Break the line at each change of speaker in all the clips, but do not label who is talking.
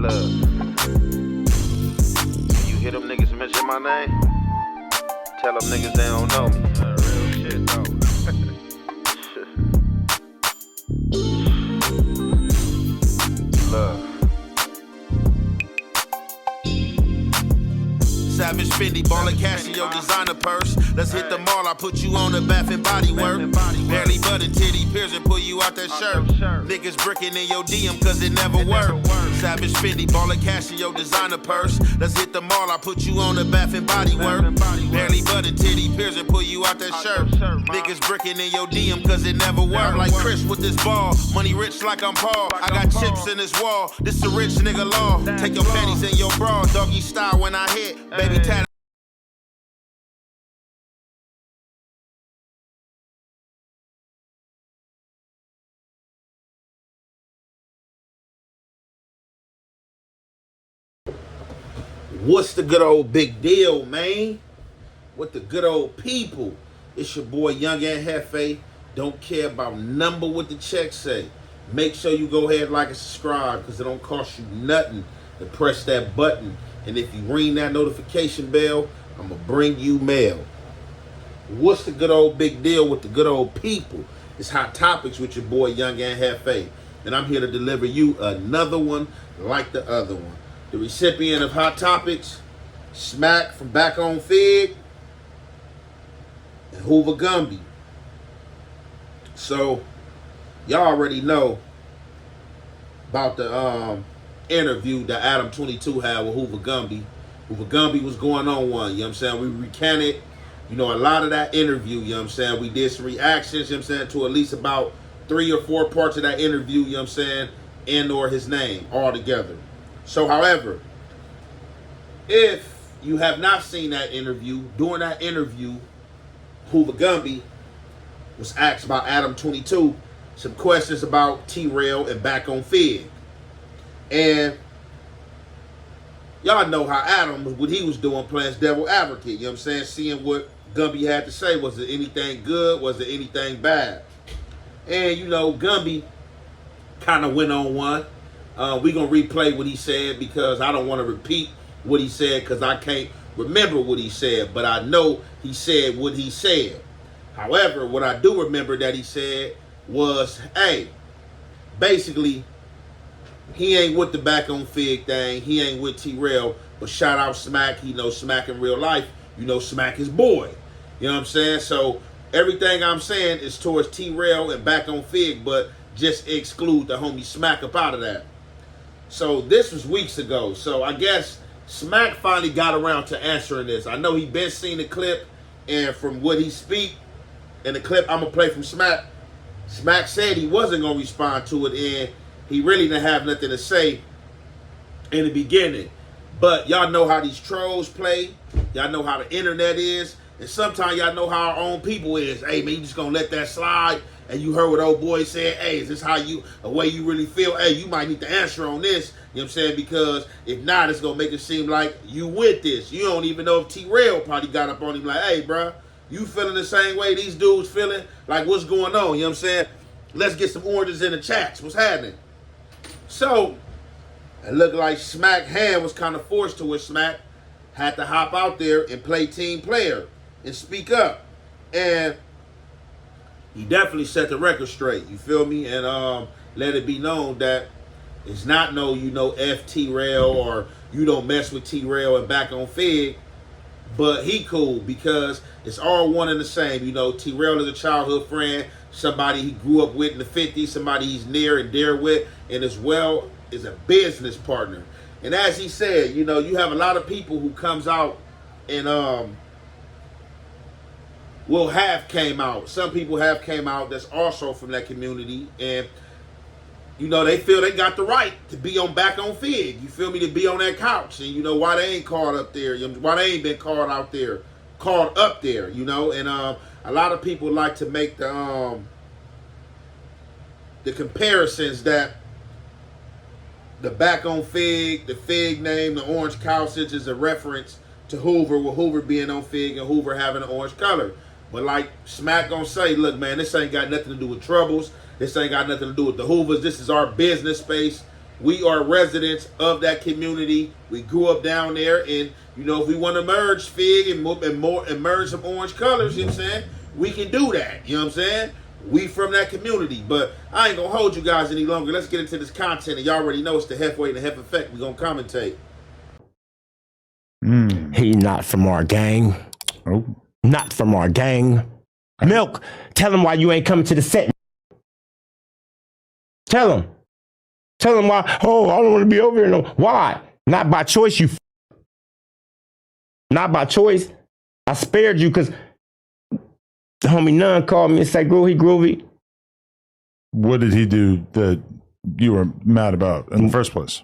Look, you hear them niggas mention my name? Tell them niggas they don't know me. Real shit though. Look. Savage Fendi, ballin' cash in your designer purse. Let's hit the mall, I put you on the Bath and Body Work. Barely button, titty piercing, pull you out that shirt. Niggas bricking in your DM cause it never worked. Savage Fendi, ballin' cash in your designer purse. Let's hit the mall, I put you on the Bath and Body Work. Barely button, titty piercing, pull you out that shirt. Niggas bricking in your DM cause it never worked. Like Chris with this ball, money rich like I'm Paul. I got chips in this wall, this a rich nigga law. Take your panties in your bra, doggy style when I hit. Baby tat. What's the good old big deal, man? What the good old people? It's your boy Young and Hefe. Don't care about number what the check say. Make sure you go ahead, like and subscribe, because it don't cost you nothing to press that button. And if you ring that notification bell, I'm going to bring you mail. What's the good old big deal with the good old people? It's Hot Topics with your boy Young and Hefe. And I'm here to deliver you another one like the other one. The recipient of Hot Topics, Smacc from back on Fig, and Hoova Gumby. So, y'all already know about the interview that Adam 22 had with Hoova Gumby. Hoova Gumby was going on one, you know what I'm saying? We recanted, a lot of that interview, you know what I'm saying? We did some reactions, you know what I'm saying, to at least about 3 or 4 parts of that interview, you know what I'm saying, and or his name all together. So, however, if you have not seen that interview, during that interview, Hoova Gumby was asked about Adam 22 some questions about T-Rail and back on Fig. And y'all know how Adam, what he was doing, playing devil advocate, you know what I'm saying? Seeing what Gumby had to say. Was it anything good? Was it anything bad? And, Gumby kind of went on one. We're going to replay what he said because I don't want to repeat what he said because I can't remember what he said. But I know he said what he said. However, what I do remember that he said was, hey, basically, he ain't with the back on Fig thing. He ain't with T-Rail. But shout out Smacc. He knows Smacc in real life. Smacc is boy. You know what I'm saying? So everything I'm saying is towards T-Rail and back on Fig, but just exclude the homie Smacc up out of that. So this was weeks ago. So I guess Smacc finally got around to answering this. I know he been seeing the clip, and from what he speak in the clip I'm going to play from Smacc, Smacc said he wasn't going to respond to it, and he really didn't have nothing to say in the beginning. But y'all know how these trolls play. Y'all know how the internet is. And sometimes y'all know how our own people is. Hey, man, you just going to let that slide. And you heard what old boy said. Hey, is this a way you really feel? Hey, you might need to answer on this. You know what I'm saying? Because if not, it's going to make it seem like you with this. You don't even know if T-Rail probably got up on him like, hey, bro, you feeling the same way these dudes feeling? Like, what's going on? You know what I'm saying? Let's get some oranges in the chats. What's happening? So, it looked like Smacc hand was kind of forced to it. Smacc had to hop out there and play team player and speak up. And he definitely set the record straight. You feel me? And let it be known that it's not F T-Rail or you don't mess with T-Rail and back on Fig. But he cool because it's all one and the same. T-Rail is a childhood friend, somebody he grew up with in the 50s, somebody he's near and dear with, and as well is a business partner. And as he said, you have a lot of people who comes out and will have came out. Some people have came out that's also from that community, and they feel they got the right to be back on Fig. You feel me? To be on that couch, and why they ain't called up there? Why they ain't been called up there? And a lot of people like to make the comparisons that the back on Fig, the Fig name, the orange sausage is a reference to Hoover, with Hoover being on Fig and Hoover having an orange color. But like Smacc gonna say, look, man, this ain't got nothing to do with Troubles. This ain't got nothing to do with the Hoovers. This is our business space. We are residents of that community. We grew up down there, and you know, if we want to merge Fig and merge some orange colors, you know what I'm saying? We can do that. You know what I'm saying? We from that community. But I ain't gonna hold you guys any longer. Let's get into this content. And y'all already know it's the Hef Weight and the Hef Effect. We gonna commentate.
He not from our gang.
Oh.
Not from our gang. Milk, tell him why you ain't coming to the set. Tell him. Tell him why. Oh, I don't want to be over here. No. Why? Not by choice, you. Not by choice. I spared you because the homie Nunn called me and said, Groovy.
What did he do that you were mad about in the first place?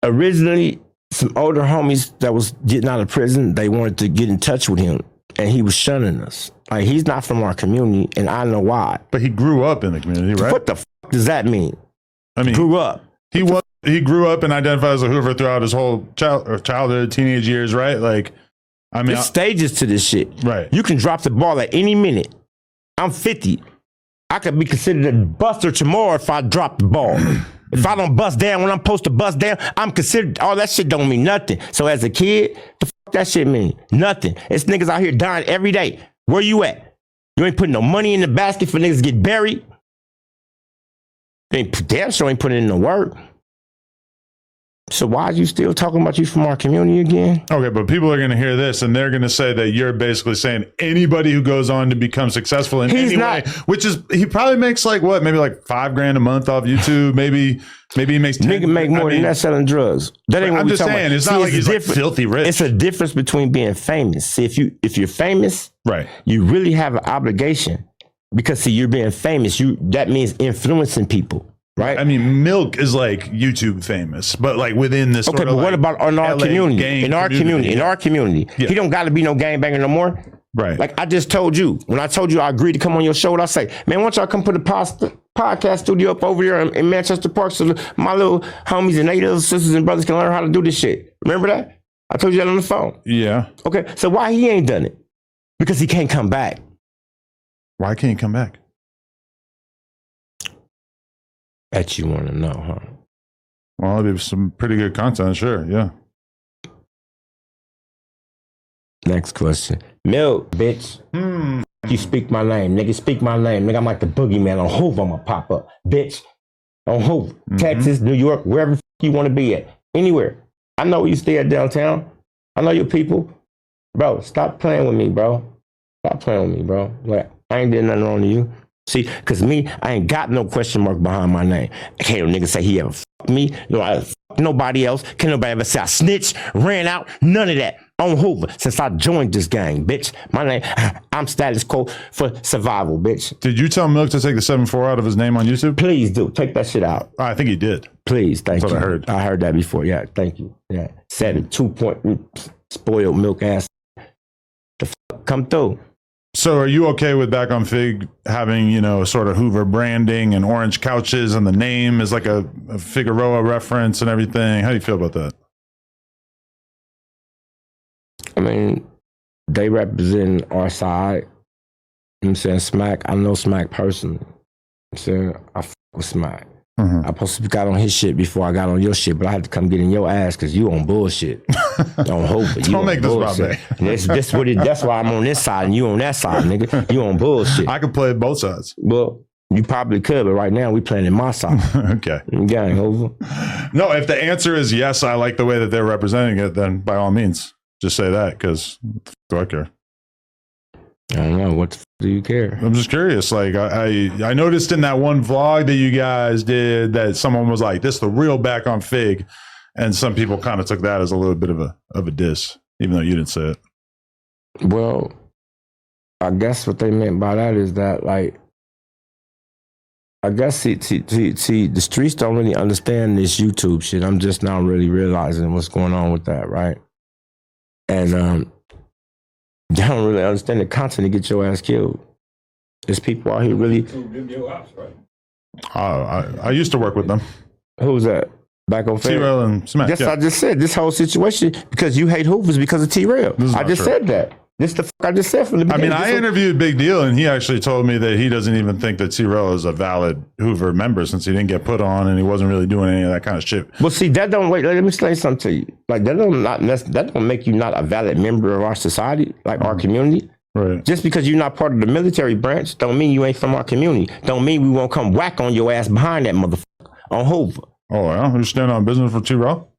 Originally, some older homies that was getting out of prison, they wanted to get in touch with him, and he was shunning us. Like, he's not from our community, and I know why.
But he grew up in the community, right?
What the fuck does that mean?
I mean,
grew up.
He grew up and identified as a Hoover throughout his whole childhood, teenage years, right? Like, I mean,
there's stages to this shit.
Right.
You can drop the ball at any minute. I'm 50. I could be considered a buster tomorrow if I drop the ball. If I don't bust down when I'm supposed to bust down, I'm considered, all that shit don't mean nothing. So as a kid, the fuck that shit mean? Nothing. It's niggas out here dying every day. Where you at? You ain't putting no money in the basket for niggas to get buried. Damn sure ain't putting in no work. So why are you still talking about you from our community again?
Okay, but people are going to hear this and they're going to say that you're basically saying anybody who goes on to become successful in any way, which is, he probably makes like what, maybe like $5,000 a month off YouTube. Maybe he makes 10.
Nigga make more than that selling drugs. That ain't what
I'm
we
just
talking
saying,
about.
it's not like he's like filthy rich.
It's a difference between being famous. See, if you're famous,
right,
you really have an obligation because see, you're being famous. That means influencing people. Right.
I mean, Milk is like YouTube famous, but like within this.
Okay, but what about in our community? In our community,
yeah.
He don't got to be no gangbanger no more.
Right.
Like I just told you, when I told you I agreed to come on your show, I say, man, why don't y'all come put a podcast studio up over here in Manchester Park so my little homies and 8 other sisters and brothers can learn how to do this shit. Remember that? I told you that on the phone.
Yeah.
Okay, so why he ain't done it? Because he can't come back.
Why can't he come back?
Bet you want to know, huh?
Well, there's some pretty good content, sure, yeah.
Next question. Milk, bitch. You speak my name, nigga. Speak my name. Nigga, I'm like the boogeyman on Hoova. I'm gonna pop up. Bitch. On Hoova. Texas, New York, wherever you want to be at. Anywhere. I know you stay at downtown. I know your people. Bro, stop playing with me, bro. Stop playing with me, bro. Like, I ain't did nothing wrong to you. See, because me, I ain't got no question mark behind my name. Can't no nigga say he ever fucked me. No, I fucked nobody else. Can't nobody ever say I snitched, ran out. None of that. On Hoover, since I joined this gang, bitch. My name, I'm status quo for survival, bitch.
Did you tell Milk to take the 7-4 out of his name on YouTube?
Please do. Take that shit out.
I think he did.
Please, thank you.
That's what I heard.
I heard that before. Yeah, thank you. Yeah. 2-point spoiled milk ass. The fuck come through.
So are you okay with Back on Fig having, you know, sort of Hoover branding and orange couches and the name is like a Figueroa reference and everything? How do you feel about that?
I mean, they represent our side. You know what I'm saying? Smacc, I know Smacc personally. You know what I'm saying? I fuck with Smacc. I supposed to got on his shit before I got on your shit, but I had to come get in your ass because you on bullshit. On Hope.
Don't make this about me.
That's why I'm on this side and you on that side, nigga. You on bullshit.
I could play both sides.
Well, you probably could, but right now we playing in my side.
Okay.
Gang over.
No, if the answer is yes, I like the way that they're representing it, then by all means, just say that because do I care?
I don't know. What the f do you care?
I'm just curious. Like I noticed in that one vlog that you guys did that someone was like, "This is the real Back on Fig," and some people kind of took that as a little bit of a diss, even though you didn't say it.
Well, I guess what they meant by that is that, like, I guess see, the streets don't really understand this YouTube shit. I'm just now really realizing what's going on with that, right? And they don't really understand the content to get your ass killed. There's people out here really.
I used to work with them.
Who's that? Back on Fig?
T-Rail and Smacc.
Yes, yeah. I just said this whole situation because you hate Hoovers because of T-Rail. I just said that. This the fuck I just said from the
I
beginning.
mean, I interviewed Big Deal, and he actually told me that he doesn't even think that T-Rail is a valid Hoover member since he didn't get put on and he wasn't really doing any of that kind of shit.
Well, see, that don't wait. Let me explain something to you. Like that don't make you not a valid member of our society, like our community.
Right.
Just because you're not part of the military branch, don't mean you ain't from our community. Don't mean we won't come whack on your ass behind that motherfucker on Hoover.
Oh, well, you stand on business for T-Rail?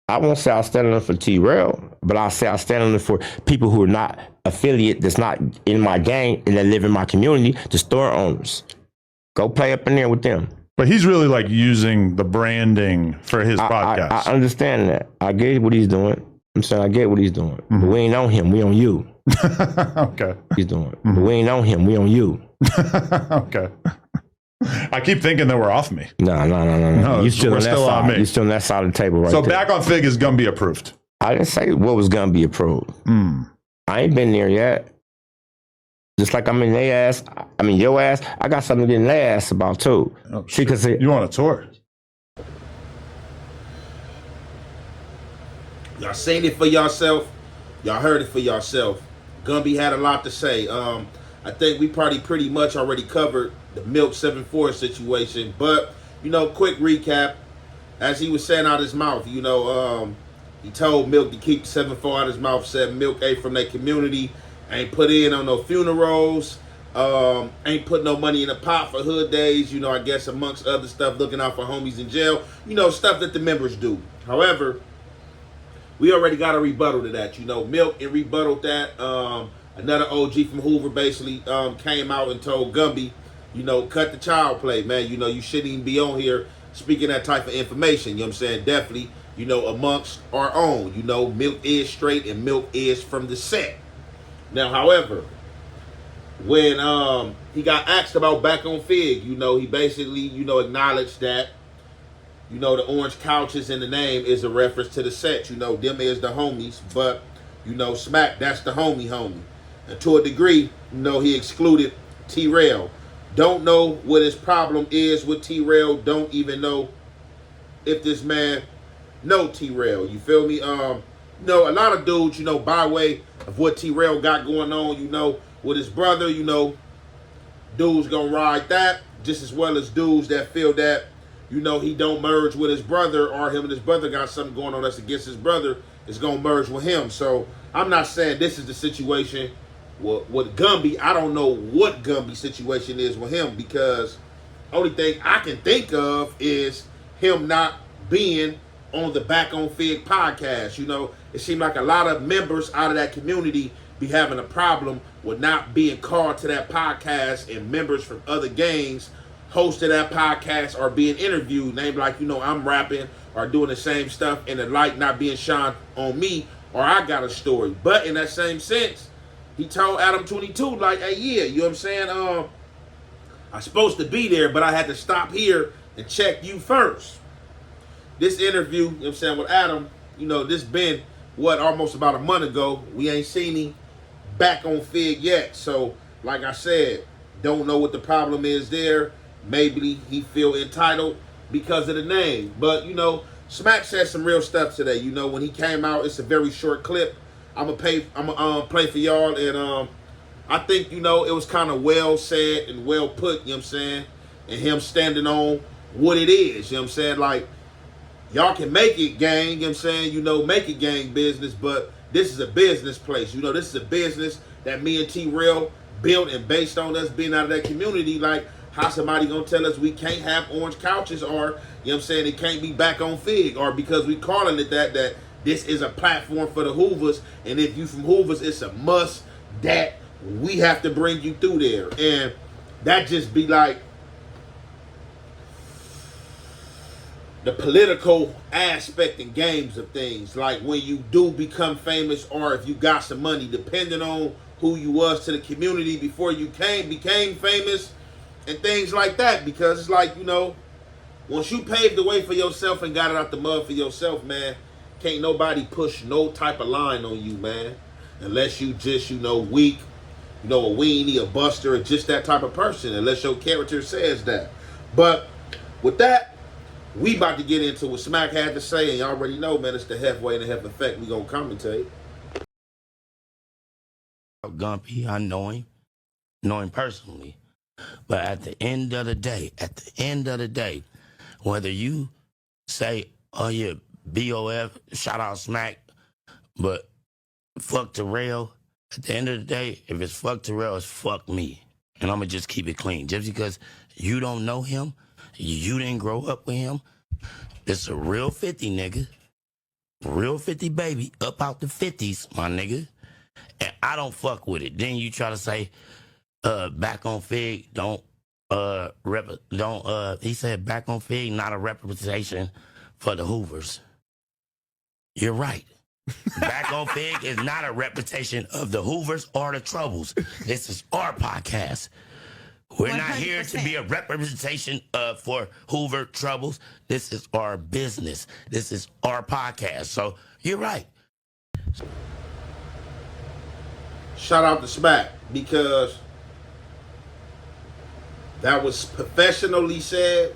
I won't say I'll stand on it for T-Rail, but I'll say I'll stand on it for people who are not affiliate, that's not in my gang and that live in my community, the store owners. Go play up in there with them.
But he's really like using the branding for his podcast.
I understand that. I get what he's doing. I'm saying I get what he's doing. But we ain't on him, we on you.
Okay.
He's doing. But we ain't on him, we on you.
Okay. I keep thinking that we're off me.
No. You still
we're
on that
still on
side.
me.
You still on that side of the table right
So
there.
back on Fig is Gumby approved.
I didn't say what was gonna be approved. I ain't been there yet. Just like I'm in their ass, I mean your ass, I got something to get in their ass about too.
Oh,
See, cause
you want a tour?
Y'all seen it for yourself. Y'all heard it for yourself. Gumby had a lot to say. I think we probably pretty much already covered the Milk 7-4 situation. But, quick recap. As he was saying out his mouth, he told Milk to keep 7-4 out his mouth, said Milk ain't from that community, ain't put in on no funerals, ain't put no money in the pot for hood days, I guess amongst other stuff, looking out for homies in jail, stuff that the members do. However, we already got a rebuttal to that. Milk and rebutted that. Another OG from Hoover basically came out and told Gumby, cut the child play, man. You shouldn't even be on here speaking that type of information. You know what I'm saying? Definitely, amongst our own. Milk is straight and Milk is from the set. Now, however, when he got asked about back on Fig, he basically, acknowledged that, the orange couches in the name is a reference to the set. Them is the homies, but, Smacc, that's the homie. And to a degree, he excluded T-Rail. Don't know what his problem is with T-Rail. Don't even know if this man know T-Rail. You feel me? A lot of dudes, by way of what T-Rail got going on, with his brother, dudes gonna ride that just as well as dudes that feel that, he don't merge with his brother, or him and his brother got something going on that's against his brother, is gonna merge with him. So I'm not saying this is the situation with Gumby. I don't know what Gumby's situation is with him, because only thing I can think of is him not being on the Back on Fig podcast. It seemed like a lot of members out of that community be having a problem with not being called to that podcast, and members from other gangs hosted that podcast or being interviewed, named like, I'm rapping or doing the same stuff, and the light not being shined on me, or I got a story. But in that same sense, he told Adam 22, like, hey, yeah, you know what I'm saying? I'm supposed to be there, but I had to stop here and check you first. This interview, you know what I'm saying, with Adam, this been, almost about a month ago. We ain't seen him back on Fig yet. So, like I said, don't know what the problem is there. Maybe he feel entitled because of the name. But, Smacc said some real stuff today. When he came out, it's a very short clip. I'm gonna play for y'all, and I think, it was kind of well said and well put, you know what I'm saying? And him standing on what it is, you know what I'm saying? Like, y'all can make it gang, you know what I'm saying? Make it gang business, but this is a business place. This is a business that me and T-Rail built, and based on us being out of that community, like, how somebody gonna tell us we can't have orange couches, or, you know what I'm saying, it can't be back on Fig, or because we calling it that this is a platform for the Hoovers, and if you from Hoovers, it's a must that we have to bring you through there. And that just be like the political aspect and games of things. Like when you do become famous, or if you got some money, depending on who you was to the community before you became famous, and things like that. Because it's like, once you paved the way for yourself and got it out the mud for yourself, man, can't nobody push no type of line on you, man. Unless you just, weak, a weenie, a buster, or just that type of person. Unless your character says that. But with that, we about to get into what Smacc had to say. And y'all already know, man, it's the halfway and the half effect we gonna commentate.
Gumby. I know him personally. But at the end of the day, whether you say, oh yeah, BOF, shout out Smacc, but fuck Terrell, at the end of the day, if it's fuck Terrell, it's fuck me. And I'm going to just keep it clean. Just because you don't know him, you didn't grow up with him, it's a real 50, nigga. Real 50 baby, up out the 50s, my nigga. And I don't fuck with it. Then you try to say, back on Fig, he said back on Fig, not a representation for the Hoovers. You're right. Back on Fig is not a reputation of the Hoovers or the Troubles. This is our podcast. We're 100%. Not here to be a representation for Hoover Troubles. This is our business. This is our podcast. So you're right.
Shout out to Smacc, because that was professionally said,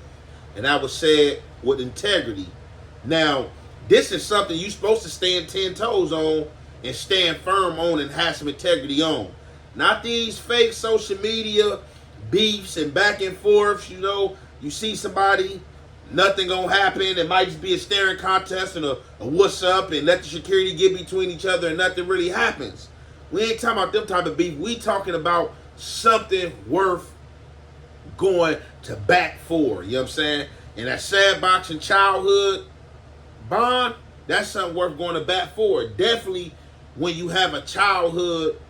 and that was said with integrity. Now, this is something you're supposed to stand 10 toes on and stand firm on and have some integrity on. Not these fake social media beefs and back and forths. You know, you see somebody, nothing gonna happen. It might just be a staring contest and a what's up, and let the security get between each other and nothing really happens. We ain't talking about them type of beef. We talking about something worth going to bat for. You know what I'm saying? And that sad boxing childhood bond, that's something worth going to bat for. Definitely when you have a childhood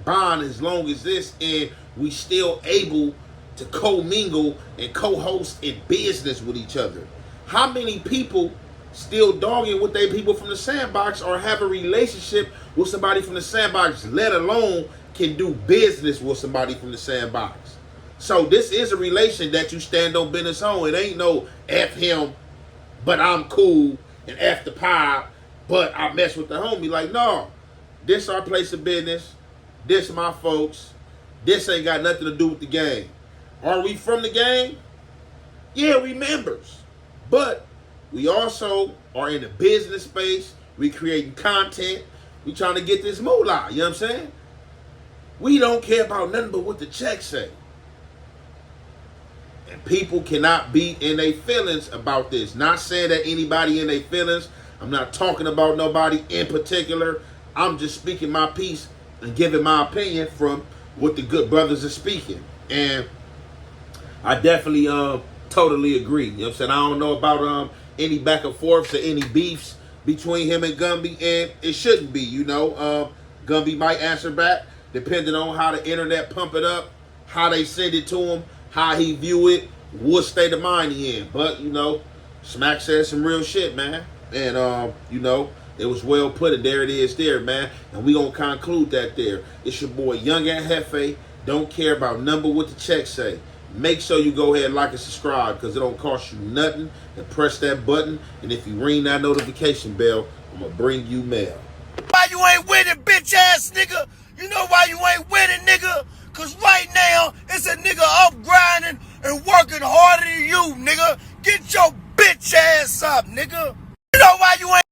bond as long as this, and we still able to co-mingle and co-host in business with each other. How many people still dogging with their people from the sandbox or have a relationship with somebody from the sandbox, let alone can do business with somebody from the sandbox? So this is a relation that you stand on business on. It ain't no F him, but I'm cool, and F the pie, but I mess with the homie. Like, no, this our place of business. This my folks. This ain't got nothing to do with the game. Are we from the game? Yeah, we members. But we also are in the business space. We creating content. We trying to get this moolah. You know what I'm saying? We don't care about nothing but what the checks say. And people cannot be in their feelings about this. Not saying that anybody in their feelings. I'm not talking about nobody in particular. I'm just speaking my piece and giving my opinion from what the good brothers are speaking. And I definitely totally agree. You know what I'm saying? I don't know about any back and forths or any beefs between him and Gumby, and it shouldn't be, you know. Gumby might answer back depending on how the internet pump it up, how they send it to him, how he view it, what state of mind he in. But, you know, Smacc said some real shit, man. And, you know, it was well put, and there it is there, man. And we gonna conclude that there. It's your boy, Young and Hefe. Don't care about number what the check say. Make sure you go ahead and like and subscribe, because it don't cost you nothing. And press that button. And if you ring that notification bell, I'm gonna bring you mail.
Why you ain't winning, bitch ass nigga? You know why you ain't winning, nigga? Cause right now, it's a nigga up grinding and working harder than you, nigga. Get your bitch ass up, nigga. You know why you ain't